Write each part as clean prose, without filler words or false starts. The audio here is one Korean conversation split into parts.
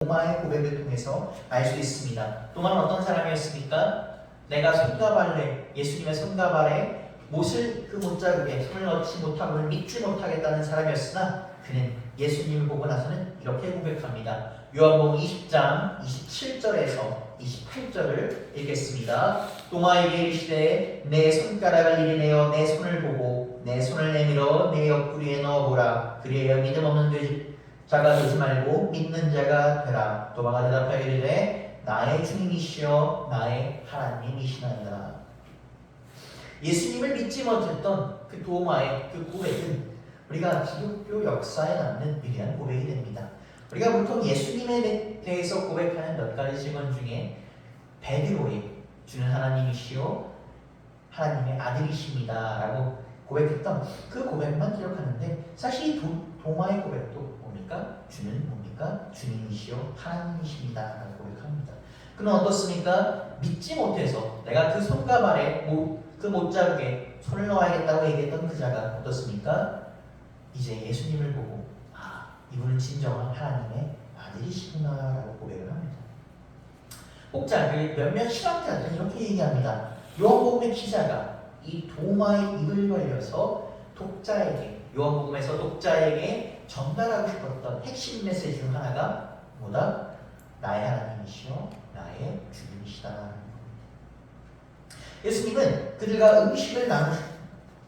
도마의 고백을 통해서 알 수 있습니다. 도마는 어떤 사람이었습니까? 내가 손과 발에 예수님의 손과 발에 못을 그 못자국에 손을 넣지 못하고는 믿지 못하겠다는 사람이었으나 그는 예수님을 보고 나서는 이렇게 고백합니다. 요한복음 20장 27절에서 28절을 읽겠습니다. 도마에게 이르시되 내 손가락을 이리내어 내 손을 보고 내 손을 내밀어 내 옆구리에 넣어보라. 그리하여 믿음 없는 자가 되지 말고 믿는 자가 되라. 도마가 대답하여 이르되 나의 주님이시여 나의 하나님이시나이다. 예수님을 믿지 못했던 그 도마의 그 고백은 우리가 기독교 역사에 남는 위대한 고백이 됩니다. 우리가 보통 예수님에 대해서 고백하는 몇 가지 증언 중에 베드로의 주는 하나님이시요 하나님의 아들이십니다 라고 고백했던 그 고백만 기억하는데 사실 이 도마의 고백도 뭡니까? 주는 뭡니까? 주님이시요 하나님이십니다 라고 고백합니다. 그는 어떻습니까? 믿지 못해서 내가 그 손과 발에 그 못자국에 손을 넣어야겠다고 얘기했던 그 자가 어떻습니까? 이제 예수님을 보고 이분은 진정한 하나님의 아들이시구나 라고 고백을 합니다. 혹자 몇몇 신학자들은 이렇게 얘기합니다. 요한복음의 기자가 이 도마의 입을 벌려서 독자에게 요한복음에서 독자에게 전달하고 싶었던 핵심 메시지 중 하나가 뭐다? 나의 하나님이시여 나의 주님이시다. 예수님은 그들과 음식을 나눈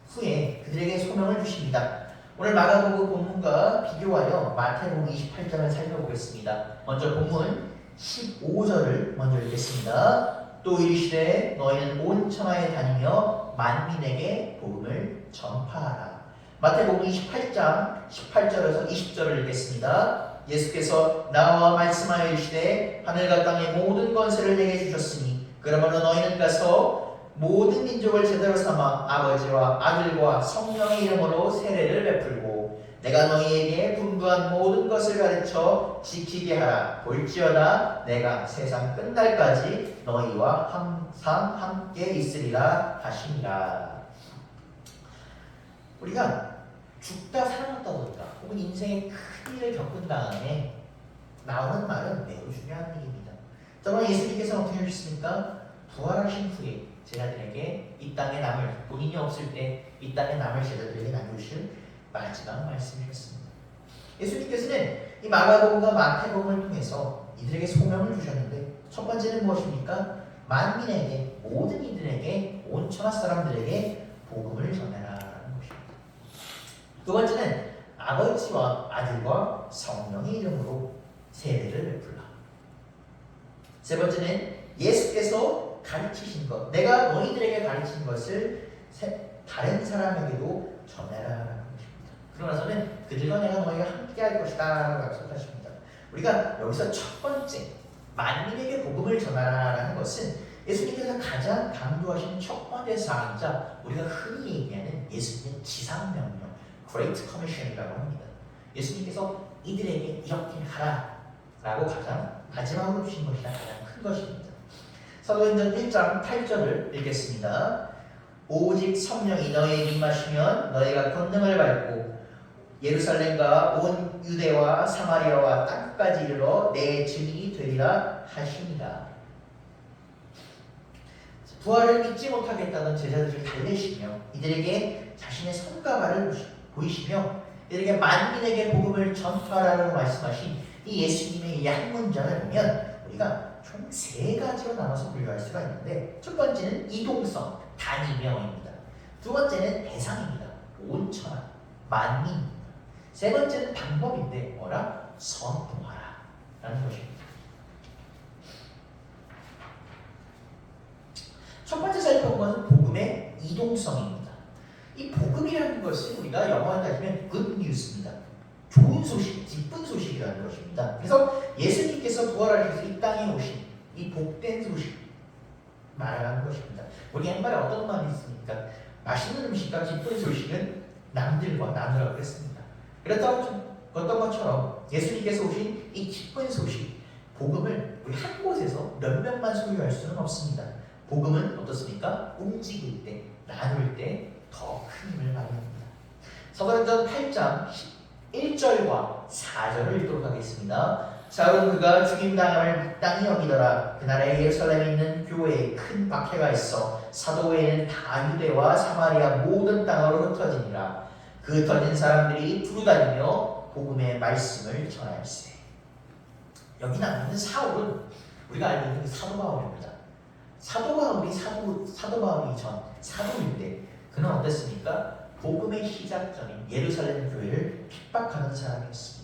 후에 그들에게 소명을 주십니다. 오늘 마가복음 본문과 비교하여 마태복음 28장을 살펴보겠습니다. 먼저 본문 15절을 먼저 읽겠습니다. 또 이르시되 너희는 온 천하에 다니며 만민에게 복음을 전파하라. 마태복음 28장 18절에서 20절을 읽겠습니다. 예수께서 나와 말씀하여 이르시되 하늘과 땅의 모든 권세를 내게 주셨으니 그러므로 너희는 가서 모든 민족을 제자로 삼아 아버지와 아들과 성령의 이름으로 세례를 베풀고 내가 너희에게 분부한 모든 것을 가르쳐 지키게 하라. 볼지어다 내가 세상 끝날까지 너희와 항상 함께 있으리라 하시니라. 우리가 죽다 살아났다던가 혹은 인생의 큰 일을 겪은 다음에 나오는 말은 매우 중요한 얘기입니다. 저는 예수님께서는 어떻게 하셨습니까? 부활하신 후에 제자들에게 이 땅에 남을 본인이 없을 때 이 땅에 남을 제자들에게 남겨주실 마지막 말씀이셨습니다. 예수님께서는 이 마가복음과 마태복음을 통해서 이들에게 소명을 주셨는데 첫 번째는 무엇입니까? 만민에게 모든 이들에게 온 천하 사람들에게 복음을 전해라라는 것입니다. 두 번째는 아버지와 아들과 성령의 이름으로 세례를 베풀라. 세 번째는 예수께서 가르치신 것, 내가 너희들에게 가르친 것을 다른 사람에게도 전해라라는 것입니다. 그러고 나서는 그들과 내가 너희가 함께할 것이다 라고 약속하십니다. 우리가 여기서 첫 번째 만민에게 복음을 전하라라는 것은 예수님께서 가장 강조하신 첫 번째 사항이자 우리가 흔히 얘기하는 예수님의 지상명령 Great Commission이라고 합니다. 예수님께서 이들에게 이렇게 하라 라고 가장 마지막으로 주신 것이라 가장 큰 것입니다. 사도행전 1장 8절을 읽겠습니다. 오직 성령이 너희에게 임하시면 너희가 권능을 받고 예루살렘과 온 유대와 사마리아와 땅끝까지 이르러 내 증인이 되리라 하시니라. 부활을 믿지 못하겠다는 제자들을 달래시며 이들에게 자신의 손과 발을 보이시며 이들에게 만민에게 복음을 전파하라고 말씀하신 이 예수님의 이 한 문장을 보면 우리가 총 세 가지로 나눠서 분류할 수가 있는데 첫 번째는 이동성, 단위명입니다. 두 번째는 대상입니다. 온천하, 만민입니다. 세 번째는 방법인데 뭐라? 선포하라 라는 것입니다. 첫 번째 살펴본 것은 복음의 이동성입니다. 이 복음이라는 것은 우리가 영어로 따지면 good news입니다. 좋은 소식, 기쁜 소식이라는 것입니다. 그래서 예수님께서 부활하셔서 이 땅에 오신 이 복된 소식 말하는 것입니다. 우리 옛말에 어떤 말이 있습니까? 맛있는 음식과 기쁜 소식은 남들과 나누라고 했습니다. 그랬던 것처럼 예수님께서 오신 이 기쁜 소식, 복음을 우리 한 곳에서 몇 명만 소유할 수는 없습니다. 복음은 어떻습니까? 움직일 때, 나눌 때 더 큰 힘을 발휘합니다. 사도행전 8장 1절과 4절을 읽도록 하겠습니다. 사울은 그가 죽임당함을 마땅히 여기더라. 그날에 예루살렘에 있는 교회에 큰 박해가 있어 사도 외에는 다 유대와 사마리아 모든 땅으로 흩어지니라. 그 흩어진 사람들이 두루다니며 복음의 말씀을 전하였으니. 여기 나오는 사울은 우리가 알고 있는 그 사도 바울입니다. 사도 바울이 사도 바울이 전 사도일 때 그는 어땠습니까? 복음의 시작점인 예루살렘 교회를 핍박하는 사람이었습니다.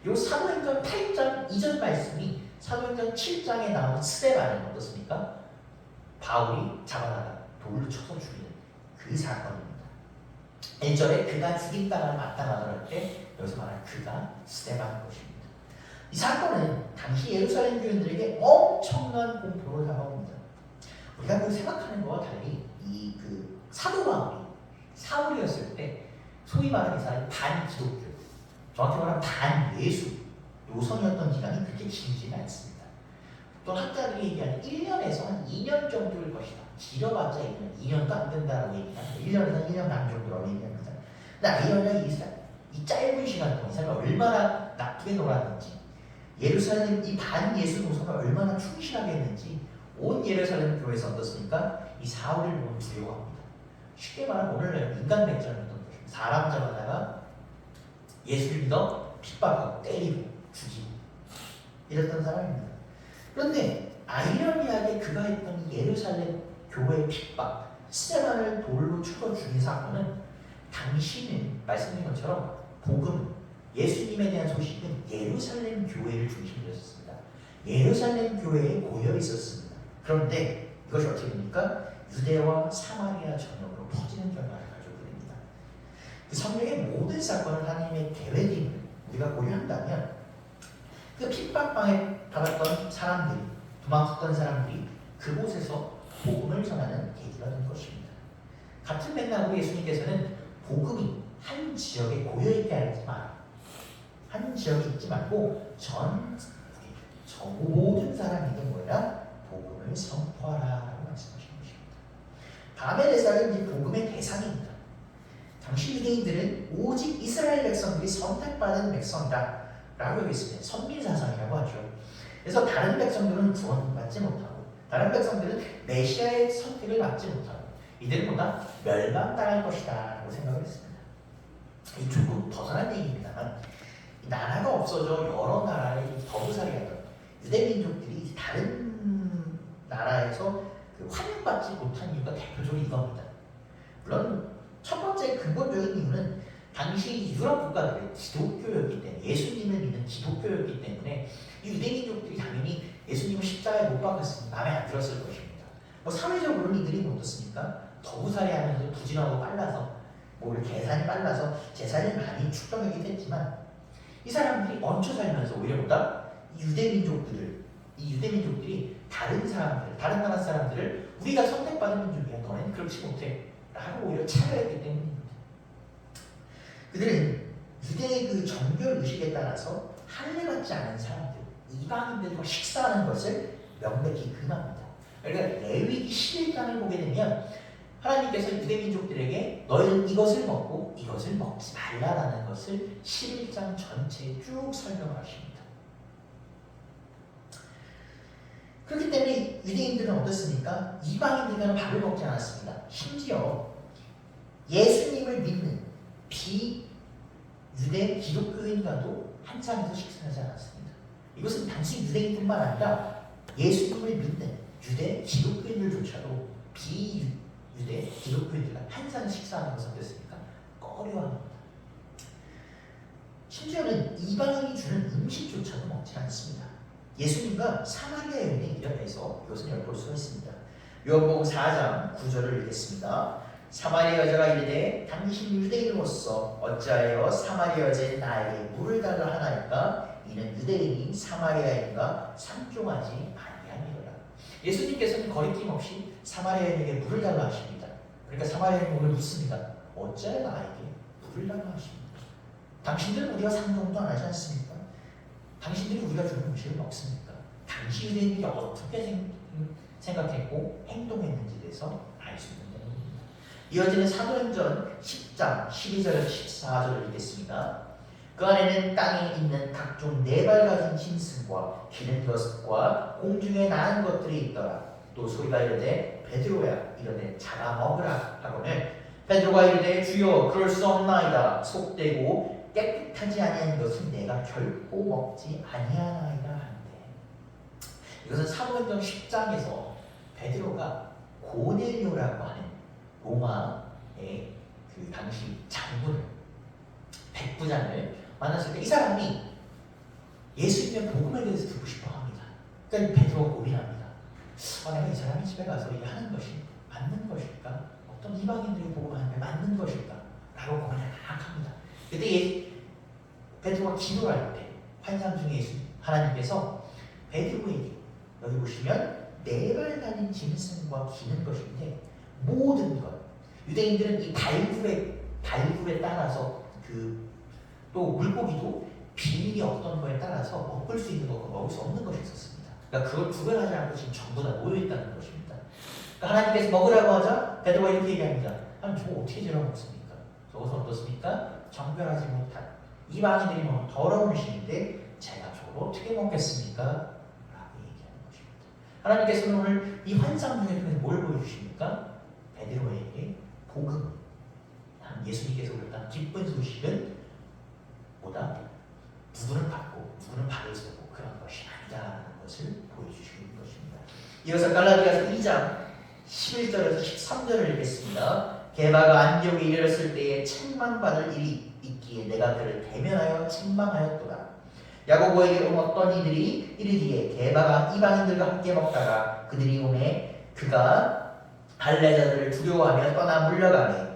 이 사도행전 8장 이전 말씀이 사도행전 7장에 나온 스데반은 어떻습니까? 바울이 잡아다가 돌로 쳐서 죽이는 그 사건입니다. 1절에 그가 죽임당을 마땅하더라 할 때 여기서 말하는 그가 스데반인 것입니다. 이 사건은 당시 예루살렘 교인들에게 엄청난 공포를 다가옵니다. 우리가 그 생각하는 것과 달리 이 그 사도 바울이 사울이었을 때 소위 말하는 이 사람이 반기독교, 정확히 말하면 반예수 노선이었던 기간이 그렇게 길지는 않습니다. 또 학자들이 얘기하는 1년에서 한 2년 정도일 것이다. 길어봤자 2년도 안 된다라고 얘기하는데 1년에서 1년 반 정도라고 얘기합니다. 근데 아이러니가 이 짧은 시간 동안 이 사람이 얼마나 나쁘게 놀았는지, 예루살렘 이 반예수 노선을 얼마나 충실하게 했는지 온 예루살렘 교회에서 어떻습니까? 이 사울을 보면 두려워합니다. 쉽게 말하면 오늘날 인간 맥전이었던 거죠. 사람 잡아다가 예수를 믿어 핍박하고 때리고 죽이고 이랬던 사람입니다. 그런데 아이러니하게 그가 했던 예루살렘 교회 핍박, 스데반을 돌로 쳐서 죽인 사건은 당시는 말씀드린 것처럼 복음, 예수님에 대한 소식은 예루살렘 교회를 중심으로 했었습니다. 예루살렘 교회에 고여 있었습니다. 그런데 이것이 어떻게 됩니까? 유대와 사마리아 전역으로 퍼지는 결과를 가져오게 됩니다. 그 성경의 모든 사건을 하나님의 계획임을 우리가 고려한다면 그 핍박방에 받았던 사람들이, 도망쳤던 사람들이 그곳에서 복음을 전하는 계기가 된 것입니다. 같은 맥락으로 예수님께서는 복음이 한 지역에 고여있게 하지 마라. 한 지역에 있지 말고 전 모든 사람에게 뭐야? 복음을 선포하라라고 말씀하신 것입니다. 바벨에서는 이 복음의 대상입니다. 당시 유대인들은 오직 이스라엘 백성들이 선택받은 백성이다 라고 여겼습니다. 선민사상이라고 하죠. 그래서 다른 백성들은 구원받지 못하고 다른 백성들은 메시아의 선택을 받지 못하고 이들은 뭐다? 멸망당할 것이다 라고 생각을 했습니다. 이 조금 벗어난 얘기입니다만 나라가 없어져 여러 나라의 더부살이하던 유대민족들이 다른 나라에서 그 환영받지 못한 이유가 대표적으로 이겁니다. 물론 첫 번째 근본적인 이유는 당시 유럽 국가들의 기독교였기 때문에 예수님을 믿는 기독교였기 때문에 유대민족들이 당연히 예수님을 십자가에 못 박았으니 마음에 안 들었을 것입니다. 뭐 사회적으로는 이들이 뭐 어떻습니까? 더부살이하면서 부진하고 빨라서 뭐 계산이 빨라서 제사를 많이 축적하기도 했지만 이 사람들이 얹혀 살면서 오히려 보다 이 유대민족들이 다른 사람들, 다른 나라 사람들을 우리가 선택받은 민족이야, 너네는 그렇지 못해 라고 오히려 차별했기 때문입니다. 그들은 유대의 그 정결 의식에 따라서 할례받지 않은 사람들, 이방인들과 식사하는 것을 명백히 금합니다. 그러니까 레위기 11장을 보게 되면 하나님께서 유대민족들에게 너희는 이것을 먹고 이것을 먹지 말라라는 것을 11장 전체에 쭉 설명하십니다. 그렇기 때문에 유대인들은 어떻습니까? 이방인들과는 밥을 먹지 않았습니다. 심지어 예수님을 믿는 비유대 기독교인과도 한 상에서 식사하지 않았습니다. 이것은 단순히 유대인뿐만 아니라 예수님을 믿는 유대 기독교인들조차도 비유대 기독교인들과 한 상에 식사하는 것은 어땠습니까? 꺼려합니다. 심지어는 이방인이 주는 음식조차도 먹지 않습니다. 예수님과 사마리아 여인의 일화에서 이것을 엿볼 수가 있습니다. 요한복음 4장 9절을 읽겠습니다. 사마리아 여자가 이르되 당신 유대인으로서 어찌하여 사마리아 여자인 나에게 물을 달라 하나이까? 이는 유대인이 사마리아인과 상종하지 아니함이로라. 예수님께서는 거리낌 없이 사마리아인에게 물을 달라 하십니다. 그러니까 사마리아인은 오늘 묻습니다. 어찌하여 나에게 물을 달라 하십니까? 당신들은 우리가 상종도 안 하지 않습니까? 당신들이 우리가 주는 음식을 먹습니까? 당시 유대인들이 어떻게 생각했고 행동했는지에 대해서 알 수 있는 내용입니다. 이어지는 사도행전 10장 12절에서 14절을 읽겠습니다. 그 안에는 땅에 있는 각종 네 발 가진 짐승과 기는 벼슬과 공중에 나는 것들이 있더라. 또 소리가 이르되 베드로야 이르되 잡아먹으라 하거늘 베드로가 이르되 주여 그럴 수 없나이다. 속되고 깨끗하지 아니한 것은 내가 결코 먹지 아니하나이다 하는데, 이것은 사도행전 10장에서 베드로가 고넬료라고 하는 로마의 그 당시 장군을, 백부장을 만났을 때 이 사람이 예수님의 복음에 대해서 듣고 싶어 합니다. 그러니까 베드로가 고민합니다. 내가 이 사람이 집에 가서 이 하는 것이 맞는 것일까? 어떤 이방인들이 복음하는 게 맞는 것일까? 라고 고민을 막 합니다. 그때 베드로가 기도를 할 때 환상 중에 하나님께서 베드로에게, 여기 보시면 네 발 달린 짐승과 기는 것인데 모든 것, 유대인들은 이 발굽에 따라서 또 물고기도 비밀이 어떤 거에 따라서 먹을 수 있는 것과 먹을 수 없는 것이 있었습니다. 그러니까 그걸 구별하지 않고 지금 전부 다 모여있다는 것입니다. 그러니까 하나님께서 먹으라고 하자 베드로가 이렇게 얘기합니다. 하나님 저거 어떻게 저러 먹습니까? 저것은 어떻습니까? 정결하지 못한 이방인들이 먹는 더러운 음식인데 제가 저걸 어떻게 먹겠습니까? 라고 얘기하는 것입니다. 하나님께서는 오늘 이 환상 중에 뭘 보여주십니까? 베드로에게 복음, 예수님께서 그랬던 기쁜 소식은 보다 누구는 받고 누구는 받을 수 없고 그런 것이 아니다라는 것을 보여주시는 것입니다. 이어서 갈라디아서 2장 11절에서 13절을 읽겠습니다. 게바가 안디옥에 이르렀을 때에 책망받을 일이 있기에 내가 그를 대면하여 책망하였도다. 야고보에게 온 어떤 이들이 이르기에 게바가 이방인들과 함께 먹다가 그들이 오매 그가 할례자들을 두려워하며 떠나 물러가매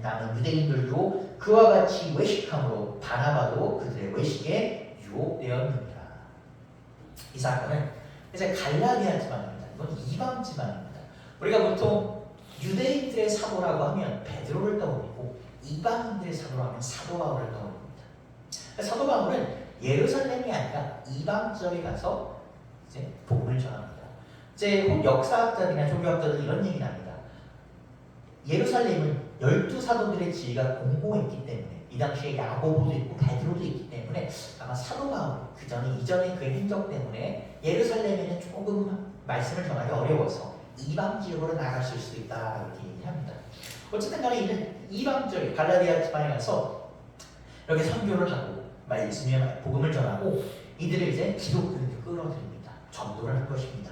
남은 유대인들도 그와 같이 외식함으로 바나바도 그들의 외식에 유혹되었느니라. 이 사건은 이제 갈라디아 지방입니다. 이건 이방 지방입니다. 우리가 보통 유대인들의 사도라고 하면 베드로를 떠올리고 이방인들의 사도라고 하면 사도 바울을 떠올립니다. 사도 바울은 예루살렘이 아니라 이방 지역에 가서 이제 복음을 전합니다. 이제 역사학자들이나 종교학자들이 이런 얘기를 합니다. 예루살렘은 12사도들의 지위가 공고했기 때문에, 이 당시에 야고보도 있고 베드로도 있기 때문에 아마 사도 바울 이전에 그의 행적 때문에 예루살렘에는 조금 말씀을 전하기 어려워서 이방 지역으로 나갔을 수도 있다 이렇게 얘기합니다. 어쨌든 간에 이는 이방 지역 갈라디아 지방에 가서 이렇게 선교를 하고 예수님의 복음을 전하고 이들을 이제 기독교로 끌어들입니다. 전도를 할 것입니다.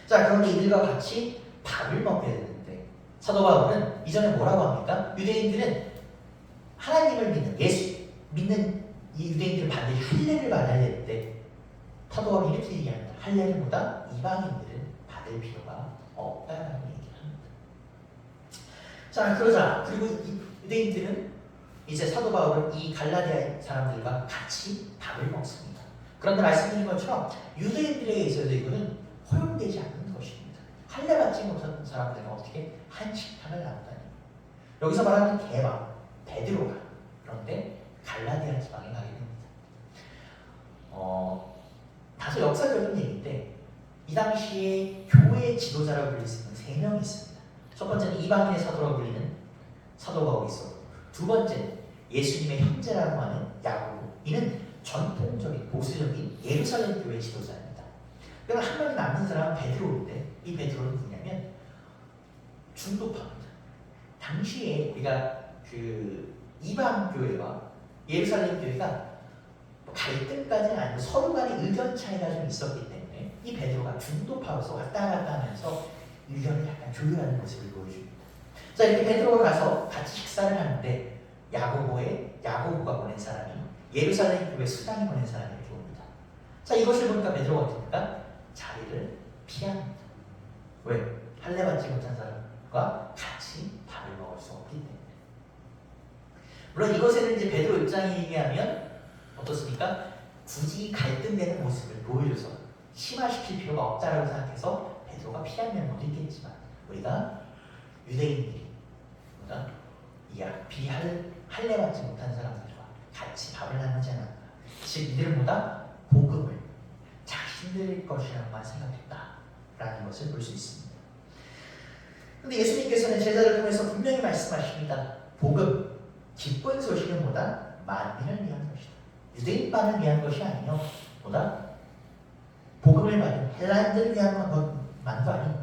자, 그런데 이들과 같이 밥을 먹게 되는데 사도 바울은 이전에 뭐라고 합니까? 유대인들은 하나님을 믿는 이 유대인들은 반드시 할례를 받아야 되는데 사도 바울은 이렇게 얘기합니다. 할례를 보다 이방인들은 받을 필요가 없다라고 얘기합니다. 자, 그러자 그리고 이 유대인들은 이제 사도 바울은 이 갈라디아 사람들과 같이 밥을 먹습니다. 그런데 말씀드린 것처럼 유대인들에 있어서 이거는 허용되지 않는 것입니다. 할례 받지 못한 사람들은 어떻게 한식판을 나누다니. 여기서 말하는 게바, 베드로가 그런데 갈라디아 지방에 가게 됩니다. 다소 역사적인 얘기인데 이 당시에 교회 지도자라고 불릴 수 있는 3명이 있습니다. 첫 번째는 이방인의 사도라고 불리는 사도 바울이 있었고, 두 번째는 예수님의 형제라고 하는 야고보. 이는 전통적인 보수적인 예루살렘 교회 지도자입니다. 그러나 한 명이 남는 사람은 베드로인데 이 베드로는 누구냐면 중도파입니다. 당시에 우리가 그 이방 교회와 예루살렘 교회가 갈등까지는 아니고 서로 간의 의견 차이가 좀 있었기 때문에 이 베드로가 중도파로서 왔다 갔다 하면서 의견을 약간 조율하는 모습을 보여줍니다. 자, 이렇게 베드로가 가서 같이 식사를 하는데 야고보가 보낸 사람이 예루살렘 교회 수장이 보낸 사람이 이렇게 옵니다. 자, 이것을 보니까 베드로가 어떻습니까? 자리를 피합니다. 왜? 할례 받지 못한 사람과 같이 밥을 먹을 수 없기 때문에. 물론 이것에는 이제 베드로 입장에 얘기하면 어떻습니까? 굳이 갈등되는 모습을 보여줘서 심화시킬 필요가 없다라고 생각해서 베드로가 피한 면모도 있겠지만 우리가 유대인들이 할례 받지 못한 사람들과 같이 밥을 나누지 않았나. 즉 이들은 복음을 자신들 것이라고만 생각했다라는 것을 볼 수 있습니다. 그런데 예수님께서는 제자를 통해서 분명히 말씀하십니다. 복음, 기쁜 소식은 만민을 위한 것이다. 유대인만을 위한 것이 아니요 보다 복음을 받은 헬라인들을 위한 것만도 아닌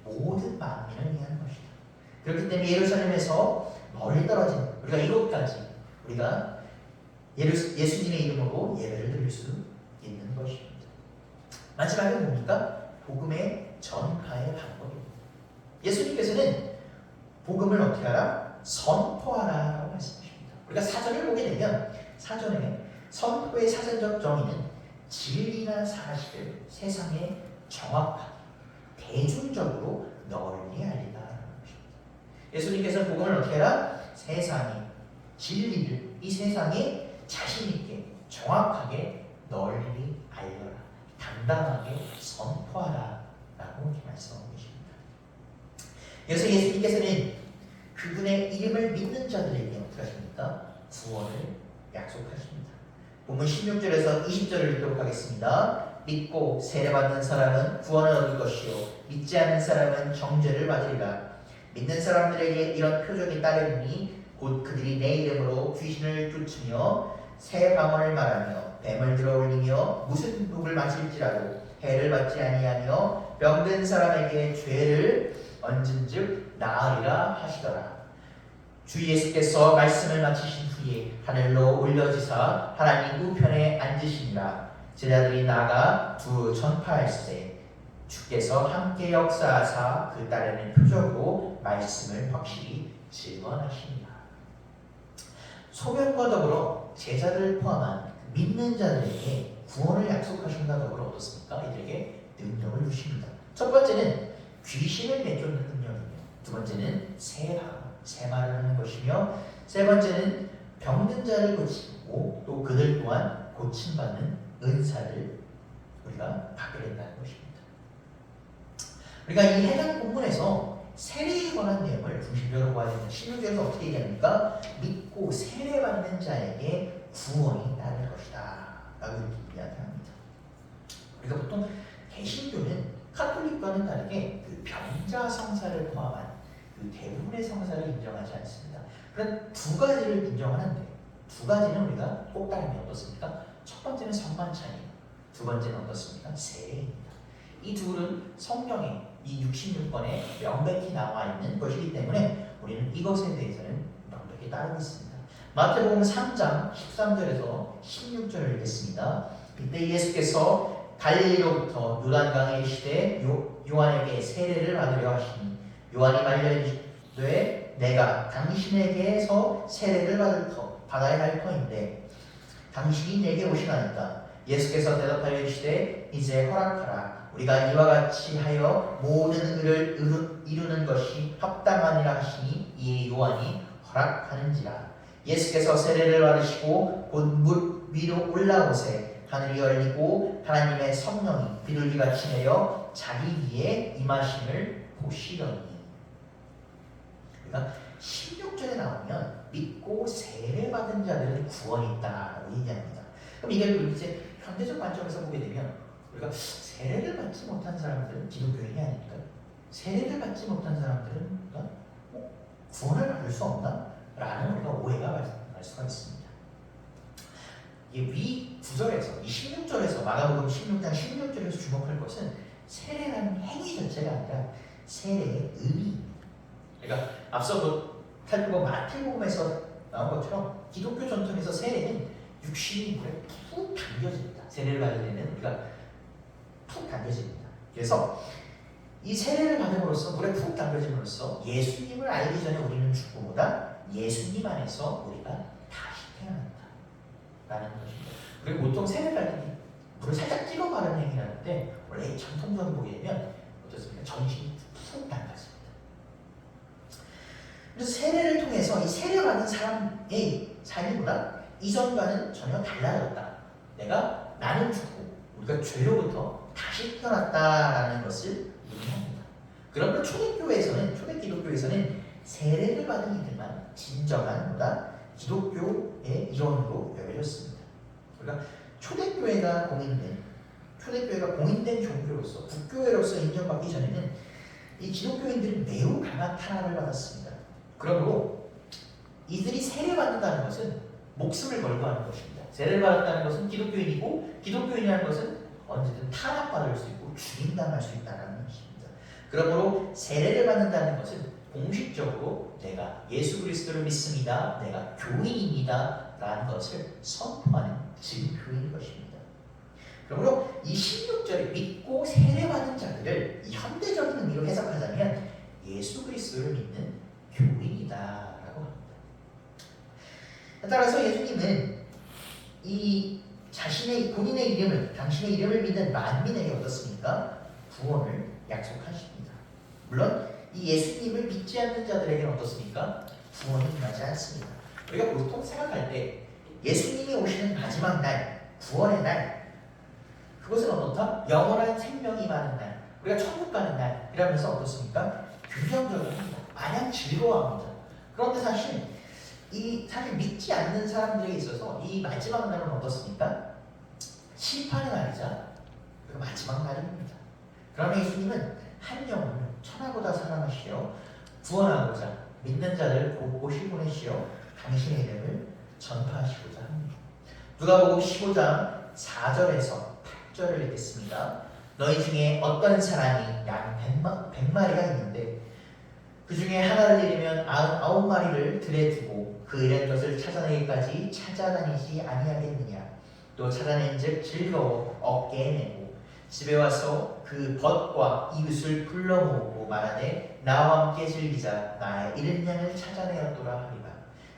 모든 만민을 위한 것이다. 그렇기 때문에 예루살렘에서 멀리 떨어진 우리가 이곳까지 우리가 예수님의 이름으로 예배를 드릴 수 있는 것입니다. 마지막에 뭡니까? 복음의 전파의 방법입니다. 예수님께서는 복음을 어떻게 하라? 선포하라 라고 말씀하십니다. 우리가 사전을 보게 되면 사전에 선포의 사전적 정의는 진리나 사실을 세상에 정확하게 대중적으로 널리 알리다라는 것입니다. 예수님께서는 복음을 어떻게 하라? 세상이 진리를 이 세상에 자신있게 정확하게 널리 알려라, 당당하게 선포하라 라고 이렇게 말씀하고 계십니다. 그래서 예수님께서는 그분의 이름을 믿는 자들에게 어떻게 하십니까? 구원을 약속하십니다. 본문 16절에서 20절을 읽도록 하겠습니다. 믿고 세례받는 사람은 구원을 얻을 것이요 믿지 않는 사람은 정죄를 받으리라. 믿는 사람들에게 이런 표적이 따르니 곧 그들이 내 이름으로 귀신을 쫓으며 새 방언을 말하며 뱀을 들어올리며 무슨 독을 마실지라도 해를 받지 아니하며 병든 사람에게 죄를 얹은즉 나으리라 하시더라. 주 예수께서 말씀을 마치신 후에 하늘로 올려지사 하나님 우편에 앉으시니라. 제자들이 나가 두 전파할세 주께서 함께 역사하사 그 따르는 표적으로 말씀을 확실히 증언하시니라. 소명과 더불어 제자들을 포함한 믿는 자들에게 구원을 약속하신다 더불어 어떻습니까? 이들에게 능력을 주십니다. 첫 번째는 귀신을 내쫓는 능력이며 두 번째는 새 말을 하는 것이며 세 번째는 병든 자를 고치고 또 그들 또한 고침받는 은사를 우리가 받게 된다는 것입니다. 우리가 이 해당 본문에서 세례에 관한 내용을 중심적으로 봐야 됩니다. 16절에서 어떻게 얘기합니까? 믿고 세례받는 자에게 구원이 따를 것이다 라고 이렇게 이야기합니다. 우리가 보통 개신교는 카톨릭과는 다르게 그 병자 성사를 포함한 그 대부분의 성사를 인정하지 않습니다. 그런 두 가지를 인정하는데 두 가지는 우리가 꼭 따르면 어떻습니까? 첫 번째는 성만찬이에요. 두 번째는 어떻습니까? 세례입니다. 이 둘은 성경에 이 66권에 명백히 나와 있는 것이기 때문에 우리는 이것에 대해서는 명백히 따르고 있습니다. 마태복음 3장 13절에서 16절을 읽겠습니다. 이때 예수께서 갈릴리로부터 요단강에 이르시되 요한에게 세례를 받으려 하시니 요한이 말려이르되 내가 당신에게서 세례를 받아야 할 터인데 당신이 내게 오시나이까. 예수께서 대답하여 이르시되 이제 허락하라. 우리가 이와 같이 하여 모든 의를 이루는 것이 합당하니라 하시니 이에 요한이 허락하는지라. 예수께서 세례를 받으시고 곧 물 위로 올라오세 하늘이 열리고 하나님의 성령이 비둘기같이 내려 자기 위에 임하심을 보시더니. 그러니까 16절에 나오면 믿고 세례받은 자들은 구원이 있다라고 얘기합니다. 그럼 이게 이제 현대적 관점에서 보게 되면 우리가 세례를 받지 못한 사람들은 기독교인이 아닐까? 세례를 받지 못한 사람들은 구원을 받을 수 없나? 라는 우리가 오해가 날 수가 있습니다. 위 구절에서 이 16절에서 마가복음 16장 16절에서 주목할 것은 세례라는 행위 자체가 아니라 세례의 의미입니다. 그러니까 앞서 탈북 마태복음에서 나온 것처럼 기독교 전통에서 세례는 육신이 물에 푹 담겨집니다. 세례를 받을 때는 우리가 푹 담겨집니다. 그래서 이 세례를 받음으로써 물에 푹 담겨짐으로써 예수님을 알기 전에 우리는 죽고보다 예수님 안에서 우리가 다시 태어난다라는 것입니다. 우리가 보통 세례를 할 때 물을 살짝 찍어 바르는 행위를 하는데 원래 전통적으로 보게 되면 어떻습니까? 전신이 푹 담갔습니다. 그래서 세례를 통해서 이 세례받은 사람의 삶이보다 이전과는 전혀 달라졌다. 나는 죽고 우리가 죄로부터 다시 태어났다라는 것을 의미합니다. 그러면 초대 기독교에서는 세례를 받은 이들만 진정한 기독교의 일원으로 여겨졌습니다. 그러니까 초대교회가 공인된 종교로서 국교회로서 인정받기 전에는 이 기독교인들은 매우 강한 탄압을 받았습니다. 그러므로 이들이 세례받는다는 것은 목숨을 걸고 하는 것입니다. 세례를 받았다는 것은 기독교인이고 기독교인이라는 것은 언제든 탄압받을 수 있고 죽임당할 수 있다는 것입니다. 그러므로 세례를 받는다는 것은 공식적으로 내가 예수 그리스도를 믿습니다. 내가 교인입니다. 라는 것을 선포하는 증거인 것입니다. 그러므로 이 16절에 믿고 세례받은 자들을 이 현대적인 의미로 해석하자면 예수 그리스도를 믿는 교인이다라고 합니다. 따라서 예수님은 이 본인의 이름을, 당신의 이름을 믿는 만민에게 어떻습니까? 구원을 약속하십니다. 물론 이 예수님을 믿지 않는 자들에게는 어떻습니까? 구원은 임하지 않습니다. 우리가 보통 생각할 때 예수님이 오시는 마지막 날, 구원의 날, 그것은 어떻다? 영원한 생명이 임하는 날, 우리가 천국 가는 날이라면서 어떻습니까? 긍정적입니다. 마냥 즐거워합니다. 그런데 사실 믿지 않는 사람들에게 있어서 이 마지막 날은 어떻습니까? 심판의 날이자 그 마지막 날입니다. 그러나 예수님은 한 영혼을 천하보다 사랑하시어 구원하고자 믿는 자들을 곳곳이 보내시어 당신의 이름을 전파하시고자 합니다. 누가복음 15장 4절에서 8절을 읽겠습니다. 너희 중에 어떤 사람이 양 100마리가 있는데 그 중에 하나를 잃으면 99마리를 들에 두고 그 잃은 것을 찾아내기까지 찾아다니지 아니하겠느냐. 또 찾아낸즉 즐거워 어깨에 메고 집에 와서 그 벗과 이웃을 불러 모으고 말하되 나와 함께 즐기자. 나의 잃은 양을 찾아내었도라 하리라.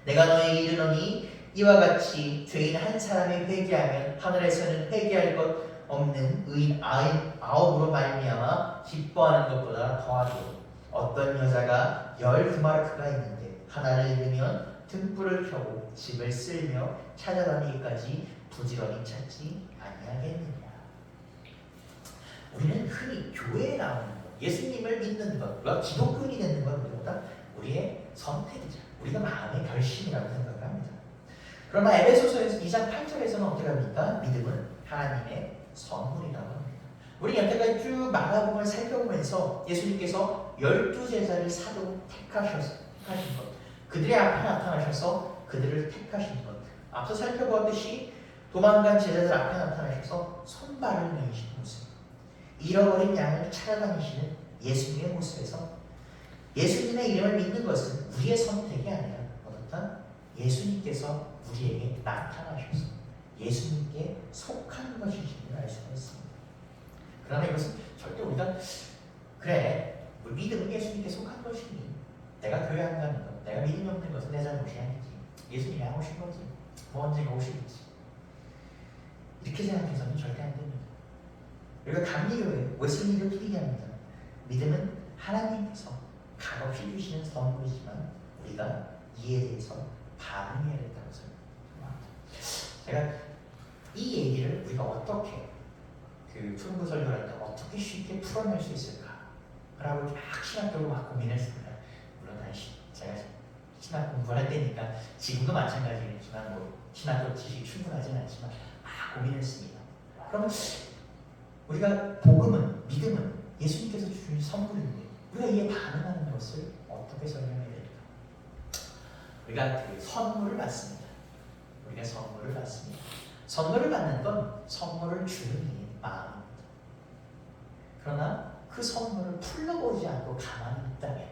내가 너희에게 이르노니 이와 같이 죄인 한 사람이 회개하면 하늘에서는 회개할 것 없는 의인 9으로 말미암아 기뻐하는 것보다 더하리요. 어떤 여자가 12마르크가 있는데 하나를 잃으면 등불을 켜고 집을 쓸며 찾아다니기까지 부지런히 찾지 아니하겠느냐. 우리는 흔히 교회에 나오는 것, 예수님을 믿는 것과 기독교인이 되는 것 모두보다 우리의 선택이자 우리가 마음의 결심이라고 생각을 합니다. 그러나 에베소서 2장 8절에서는 어떻게 합니까? 믿음은 하나님의 선물이라고 합니다. 우리 여태까지 쭉 마가복음을 살펴보면서 예수님께서 12제자를 사도 택하신 것, 그들의 앞에 나타나셔서 그들을 택하신 것, 앞서 살펴보았듯이 도망간 제자들 앞에 나타나셔서 손발을 내미신 모습, 잃어버린 양을 찾아다니시는 예수님의 모습에서 예수님의 이름을 믿는 것은 우리의 선택이 아니라 어떻다? 예수님께서 우리에게 나타나셔서 예수님께 속한 것이심을 알 수가 있습니다. 그러나 이것은 절대 우리가 그래, 우리 믿음은 예수님께 속한 것이니 내가 교회 안 가는 것, 내가 믿음이 없는 것은 내 잘못이 아니지, 예수님이 안 오신 거지, 뭐 언젠가 오시겠지, 이렇게 생각해서는 절대 안 됩니다. 우리가 감리교회 웨슬리를 필기합니다. 믿음은 하나님께서 값없이 주시는 선물이지만 우리가 이에 대해서 반응해야 된다고 생각합니다. 제가 이 얘기를 우리가 어떻게 푸른부 설교할 때 어떻게 쉽게 풀어낼 수 있을까라고 막 신학적으로 막 고민했습니다. 물론 제가 신학 공부를 할 때니까 지금도 마찬가지겠지만 신학적 지식이 충분하지는 않지만 막 고민했습니다. 그럼 우리가 복음은, 믿음은 예수님께서 주신 선물인데 우리가 이에 반응하는 것을 어떻게 설명해야 될까? 우리가 선물을 받습니다. 우리가 선물을 받습니다. 선물을 받는 건 선물을 주는 이의 마음입니다. 그러나 그 선물을 풀러보지 않고 가만히 있다면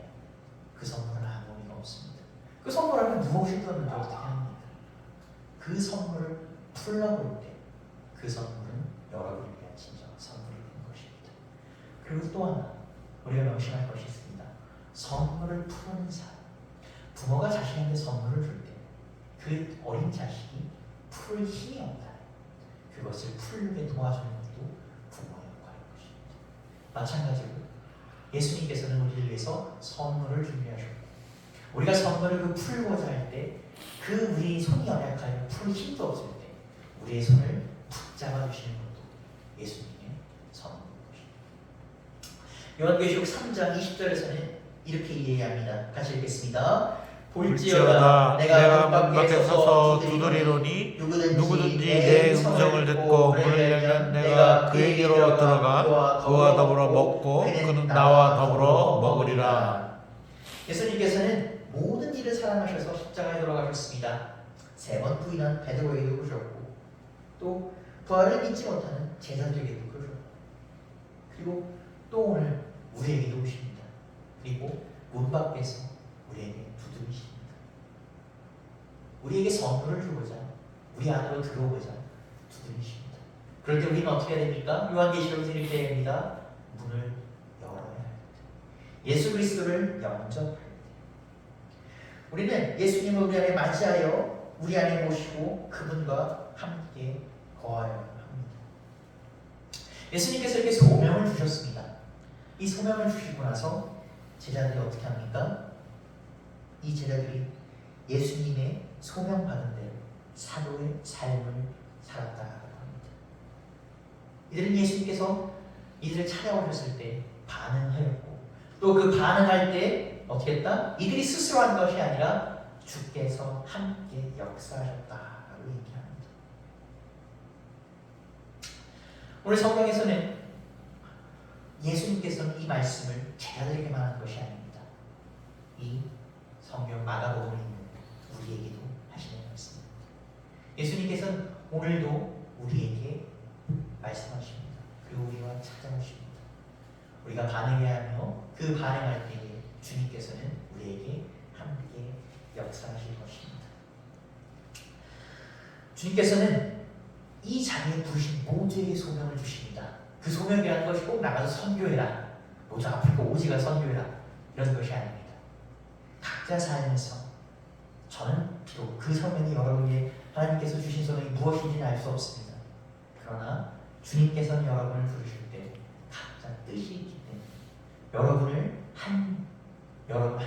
그 선물은 아무 의미가 없습니다. 그 선물하면 무엇이든 어떻게 합니까? 그 선물을 풀러볼 때 그 선물은 여러분을 위한 진정한 선물이 되는 것입니다. 그리고 또 하나 우리가 명심할 것이 있습니다. 선물을 푸는 사람, 부모가 자식한테 선물을 줄 때 그 어린 자식이 풀 힘이 없다. 그것을 풀게 도와주는 것도 부모의 역할인 것입니다. 마찬가지로 예수님께서는 우리를 위해서 선물을 준비하셨고 우리가 선물을 풀고자 할 때 그 우리 손이 연약하여 풀 힘도 없을 때 우리의 손을 붙잡아 주시는 것도 예수님의 선물인 것입니다. 요한계시록 3장 20절에서는 이렇게 이해합니다. 같이 읽겠습니다. 볼지어다 내가 문 밖에 서서 두드리노니 누구든지 내 음성을 듣고 문을 열면 내가 그에게로 들어가 그와 더불어 먹고 그는 나와 더불어 먹으리라. 예수님께서는 모든 일을 사랑하셔서 십자가에 돌아가셨습니다. 3번 부인한 베드로에게 오셨고 또 부활을 믿지 못하는 제자들에게도 그러셨고, 그리고 또 오늘 우리에게도 오십니다. 그리고 문 밖에서 우리에게 두드리십니다. 우리에게 선물을 주고자, 우리 안으로 들어오고자 두드리십니다. 그럴 때 우리는 어떻게 해야 됩니까? 요한계시록에서 이렇게 해야 됩니다. 문을 열어야 합니다. 예수 그리스도를 영접할 때 우리는 예수님을 우리 안에 맞이하여 우리 안에 모시고 그분과 함께 거하여야 합니다. 예수님께서 이렇게 소명을 주셨습니다. 이 소명을 주시고 나서 제자들이 어떻게 합니까? 이 제자들이 예수님의 소명받은 대로 사도의 삶을 살았다고 합니다. 이들은 예수님께서 이들을 찾아오셨을 때 반응하였고, 또 그 반응할 때 어떻게 했다? 이들이 스스로 한 것이 아니라 주께서 함께 역사하셨다라고 얘기합니다. 오늘 성경에서는 예수님께서는 이 말씀을 제자들에게만 한 것이 아닙니다. 이 성경 마가복음에 있는 우리에게도 하시는 말씀입니다. 예수님께서는 오늘도 우리에게 말씀하십니다. 그리고 우리와 찾아오십니다. 우리가 반응해야 하며 그 반응할 때에 주님께서는 우리에게 함께 역사하실 것입니다. 주님께서는 이 자리에 부르신 모두에게 소명을 주십니다. 그 소명이라는 것이 꼭 나가서 선교해라, 모자 아프리카 오지가 선교해라 이런 것이 아닙니다. 각자 삶에서 저는 비록 그 소명이 여러분에게 하나님께서 주신 소명이 무엇인지는 알 수 없습니다. 그러나 주님께서는 여러분을 부르실 때 각자 뜻이 있기 때문에 여러분 한 영혼을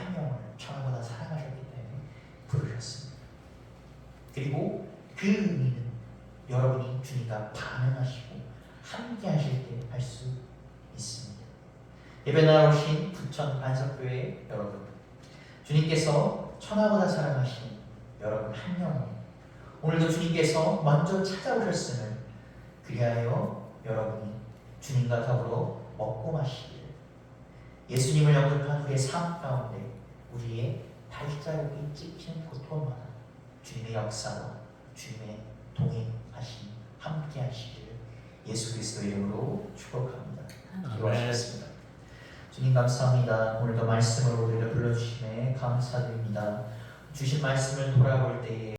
천하보다 사랑하셨기 때문에 부르셨습니다. 그리고 그 의미는 여러분이 주님과 반응하시고 함께 하실 때 할 수 있습니다. 예배나 오신 부천 반석교회 여러분, 주님께서 천하보다 사랑하신 여러분 한 영혼, 오늘도 주님께서 먼저 찾아오셨음을 그리하여 여러분이 주님과 더불어 먹고 마시기를, 예수님을 영접한 우리의 삶 가운데 우리의 발자국이 찍히는 곳곳마다 주님의 역사와 주님의 동행하심 함께 하시기를 예수 그리스도의 이름으로 축복합니다. 기도하시겠습니다. 주님 감사합니다. 오늘도 말씀으로 우리를 불러주심에 감사드립니다. 주신 말씀을 돌아볼 때에